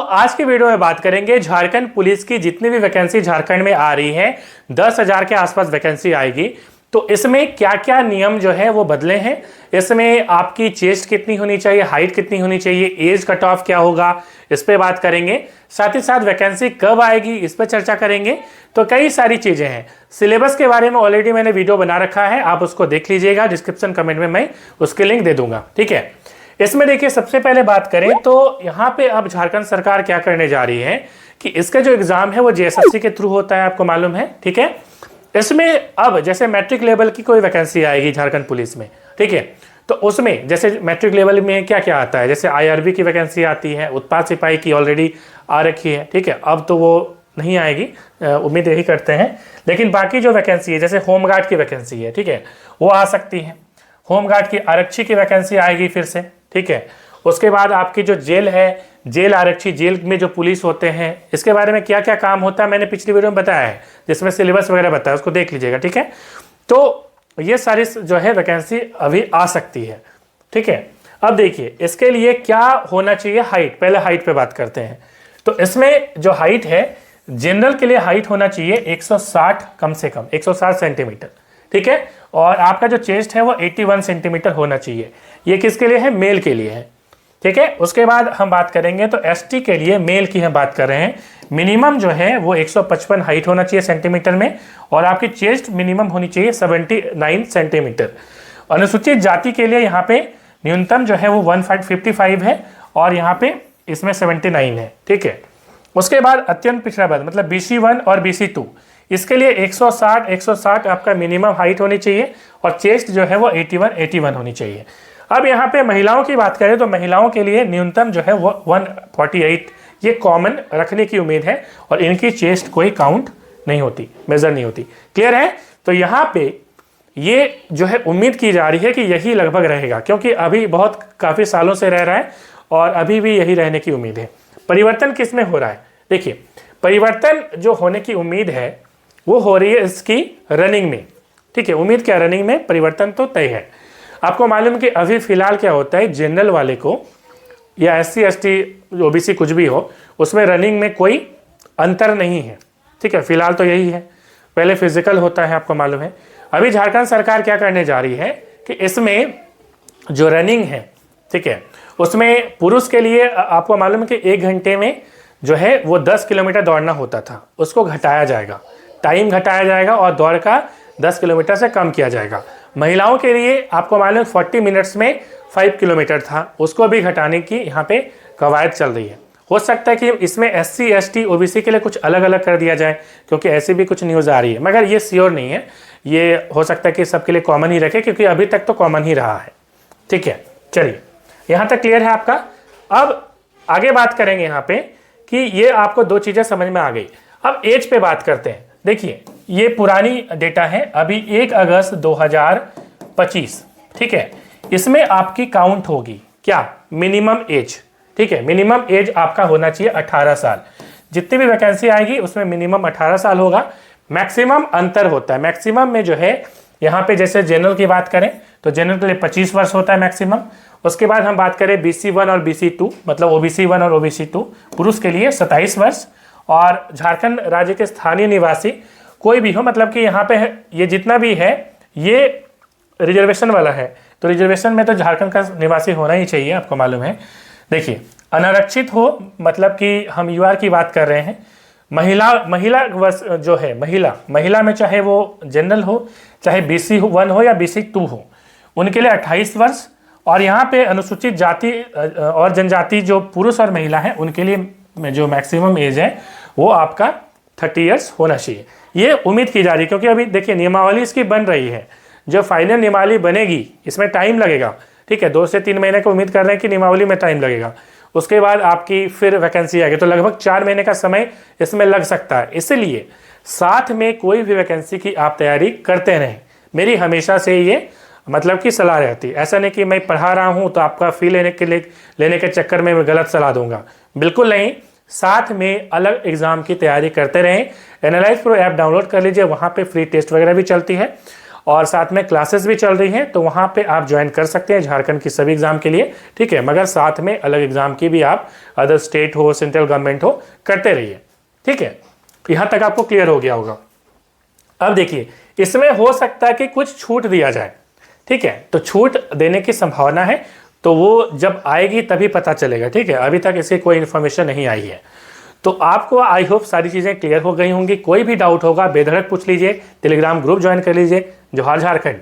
आज की वीडियो में बात करेंगे झारखंड पुलिस की जितनी भी वैकेंसी झारखंड में आ रही है 10,000 के आसपास वैकेंसी आएगी। तो इसमें क्या क्या नियम जो है वो बदले हैं, इसमें आपकी चेस्ट कितनी होनी चाहिए, हाइट कितनी होनी चाहिए, एज कट ऑफ क्या होगा, इस पे बात करेंगे। साथ ही साथ वैकेंसी कब आएगी इस पर चर्चा करेंगे। तो कई सारी चीजें हैं। सिलेबस के बारे में ऑलरेडी मैंने वीडियो बना रखा है, आप उसको देख लीजिएगा, डिस्क्रिप्शन कमेंट में मैं उसके लिंक दे दूंगा। ठीक है, इसमें देखिए सबसे पहले बात करें तो यहाँ पे अब झारखंड सरकार क्या करने जा रही है कि इसका जो एग्जाम है वो जेएसएससी के थ्रू होता है, आपको मालूम है। ठीक है, इसमें अब जैसे मैट्रिक लेवल की कोई वैकेंसी आएगी झारखंड पुलिस में, ठीक है, तो उसमें जैसे मैट्रिक लेवल में क्या क्या आता है, जैसे आईआरबी की वैकेंसी आती है, उत्पाद सिपाही की ऑलरेडी आ रखी है। ठीक है, अब तो वो नहीं आएगी, उम्मीद यही करते हैं। लेकिन बाकी जो वैकेंसी है जैसे होमगार्ड की वैकेंसी है, ठीक है, वो आ सकती है। होमगार्ड की आरक्षी की वैकेंसी आएगी फिर से। ठीक है, उसके बाद आपकी जो जेल है, जेल आरक्षी, जेल में जो पुलिस होते हैं, इसके बारे में क्या क्या काम होता है मैंने पिछली वीडियो में बताया है, जिसमें सिलेबस वगैरह बताया, उसको देख लीजिएगा। ठीक है, तो ये सारी जो है वैकेंसी अभी आ सकती है। ठीक है, अब देखिए इसके लिए क्या होना चाहिए, हाइट। पहले हाइट पे बात करते हैं। तो इसमें जो हाइट है, जनरल के लिए हाइट होना चाहिए 160, कम से कम 160 सेंटीमीटर। ठीक है, और आपका जो चेस्ट है वो 81 सेंटीमीटर होना चाहिए। ये किसके लिए है, मेल के लिए है। ठीक है, उसके बाद हम बात करेंगे तो एसटी के लिए, मेल की हम बात कर रहे हैं, मिनिमम जो है वो 155 हाइट होना चाहिए सेंटीमीटर में, और आपकी चेस्ट मिनिमम होनी चाहिए 79 सेंटीमीटर। अनुसूचित जाति के लिए यहाँ पे न्यूनतम जो है वो 155 है, और यहाँ पे इसमें 79 है। ठीक है, उसके बाद अत्यंत पिछड़ा वर्ग मतलब BC1 और BC2, इसके लिए 160 आपका मिनिमम हाइट होनी चाहिए, और चेस्ट जो है वो 81 होनी चाहिए। अब यहाँ पे महिलाओं की बात करें तो महिलाओं के लिए न्यूनतम जो है वो 148, ये कॉमन रखने की उम्मीद है, और इनकी चेस्ट कोई काउंट नहीं होती, मेजर नहीं होती। क्लियर है, तो यहाँ पे ये जो है उम्मीद की जा रही है कि यही लगभग रहेगा, क्योंकि अभी बहुत काफ़ी सालों से रह रहा है और अभी भी यही रहने की उम्मीद है। परिवर्तन किस में हो रहा है, देखिए परिवर्तन जो होने की उम्मीद है वो हो रही है इसकी रनिंग में। ठीक है, उम्मीद क्या, रनिंग में परिवर्तन तो तय है। आपको मालूम कि अभी फिलहाल क्या होता है, जनरल वाले को या SC ST OBC कुछ भी हो, उसमें रनिंग में कोई अंतर नहीं है। ठीक है, फिलहाल तो यही है, पहले फिजिकल होता है, आपको मालूम है। अभी झारखंड सरकार क्या करने जा रही है कि इसमें जो रनिंग है, ठीक है, उसमें पुरुष के लिए आपको मालूम है कि 1 घंटे में जो है वो 10 किलोमीटर दौड़ना होता था, उसको घटाया जाएगा, टाइम घटाया जाएगा, और दौड़ का 10 किलोमीटर से कम किया जाएगा। महिलाओं के लिए आपको मालूम 40 मिनट्स में 5 किलोमीटर था, उसको भी घटाने की यहाँ पे कवायद चल रही है। हो सकता है कि इसमें SC ST OBC के लिए कुछ अलग अलग कर दिया जाए, क्योंकि ऐसी भी कुछ न्यूज़ आ रही है, मगर ये श्योर नहीं है। ये हो सकता है कि सबके लिए कॉमन ही रखे, क्योंकि अभी तक तो कॉमन ही रहा है। ठीक है, चलिए यहाँ तक क्लियर है आपका। अब आगे बात करेंगे यहाँ पे कि ये आपको 2 चीज़ें समझ में आ गई। अब एज पे बात करते हैं। देखिए ये पुरानी डेटा है, अभी 1 अगस्त 2025। ठीक है, इसमें आपकी काउंट होगी क्या, मिनिमम एज। ठीक है, मिनिमम एज आपका होना चाहिए 18 साल। जितनी भी वैकेंसी आएगी उसमें मिनिमम 18 साल होगा। मैक्सिमम अंतर होता है, मैक्सिमम में जो है यहाँ पे जैसे जनरल की बात करें तो जनरल के लिए 25 वर्ष होता है मैक्सिमम। उसके बाद हम बात करें BC1 और BC2 मतलब OBC1 और OBC2, पुरुष के लिए 27 वर्ष। और झारखंड राज्य के स्थानीय निवासी कोई भी हो, मतलब कि यहाँ पे ये जितना भी है ये रिजर्वेशन वाला है, तो रिजर्वेशन में तो झारखंड का निवासी होना ही चाहिए, आपको मालूम है। देखिए अनारक्षित हो, मतलब कि हम UR की बात कर रहे हैं। महिला वर्ष जो है, महिला में चाहे वो जनरल हो, चाहे BC1 हो या BC2 हो, उनके लिए 28 वर्ष। और यहाँ पे अनुसूचित जाति और जनजाति जो पुरुष और महिला हैं उनके लिए जो मैक्सिमम एज है वो आपका 30 ईयर्स होना चाहिए। ये उम्मीद की जा रही है, क्योंकि अभी देखिए नियमावली इसकी बन रही है। जो फाइनल नियमावली बनेगी इसमें टाइम लगेगा। ठीक है, 2 से 3 महीने की उम्मीद कर रहे हैं कि नियमावली में टाइम लगेगा। उसके बाद आपकी फिर वैकेंसी आएगी, तो लगभग 4 महीने का समय इसमें लग सकता है। इसलिए साथ में कोई भी वैकेंसी की आप तैयारी करते रहें, मेरी हमेशा से ये मतलब कि सलाह रहती है। ऐसा नहीं कि मैं पढ़ा रहा हूँ तो आपका फी लेने के चक्कर में मैं गलत सलाह दूंगा, बिल्कुल नहीं। साथ में अलग एग्जाम की तैयारी करते रहें। एनालाइज प्रो ऐप डाउनलोड कर लीजिए, वहाँ पे फ्री टेस्ट वगैरह भी चलती है। और साथ में क्लासेस भी चल रही हैं, तो वहाँ पे आप ज्वाइन कर सकते हैं झारखंड की सभी एग्जाम के लिए, ठीक है। मगर साथ में अलग एग्जाम की भी आप अदर स्टेट हो, सेंट्रल गवर्नमेंट हो, करते रहिए, ठीक है। यहाँ तक आपको क्लियर हो गया होगा। अब देखिए, इसमें हो सकता है कि कुछ छूट दिया जाए, ठीक है। तो छूट देने की संभावना है, तो वो जब आएगी तभी पता चलेगा, ठीक है। अभी तक इसकी कोई इन्फॉर्मेशन नहीं आई है। तो आपको आई होप सारी चीज़ें क्लियर हो गई होंगी। कोई भी डाउट होगा बेधड़क पूछ लीजिए, टेलीग्राम ग्रुप ज्वाइन कर लीजिए। जोहार झारखंड।